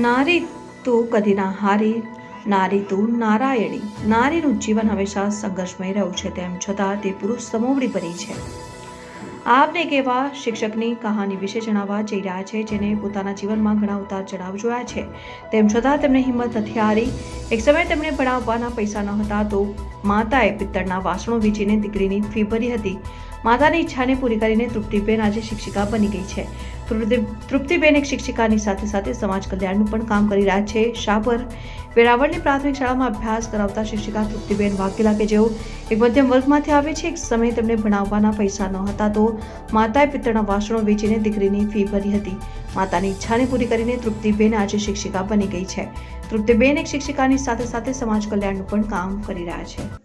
નારી તું કદી ના હારી, નારી તું નારાયણી। નારીનું જીવન હંમેશા સંઘર્ષમય રહ્યું છે, તેમ છતાં તે પુરુષ સમોવડી બની છે। આપને એક એવા શિક્ષકની કહાની વિશે જણાવવા જઈ રહ્યા છે જેને પોતાના જીવનમાં ઘણા ઉતાર ચઢાવ જોયા છે, તેમ છતાં તેમને હિંમત નથી હારી। એક સમયે તેમને ભણાવવાના પૈસા ન હતા તો માતાએ પિત્તળના વાસણો વેચીને દીકરીની ફી ભરી હતી। માતાની ઈચ્છાને પૂરી કરીને તૃપ્તિબેન આજે શિક્ષિકા બની ગઈ છે। તૃપ્તિબેન એક શિક્ષિકાની સાથે સાથે સમાજ કલ્યાણનું પણ કામ કરી રહ્યા છે। શાહપર વેરાવળની પ્રાથમિક શાળામાં અભ્યાસ કરાવતા શિક્ષિકા તૃપ્તિબેન વાઘેલા કે જેઓ એક મધ્યમ વર્ગમાંથી આવે છે, એક સમયે તેમને ભણાવવાના પૈસા ન હતા તો માતાએ પિત્તળના વાસણો વેચીને દીકરીની ફી ભરી હતી। માતાની ઈચ્છાને પૂરી કરીને તૃપ્તિબેન આજે શિક્ષિકા બની ગઈ છે। તૃપ્તિબેન એક શિક્ષિકાની સાથે સાથે સમાજ કલ્યાણનું પણ કામ કરી રહ્યા છે।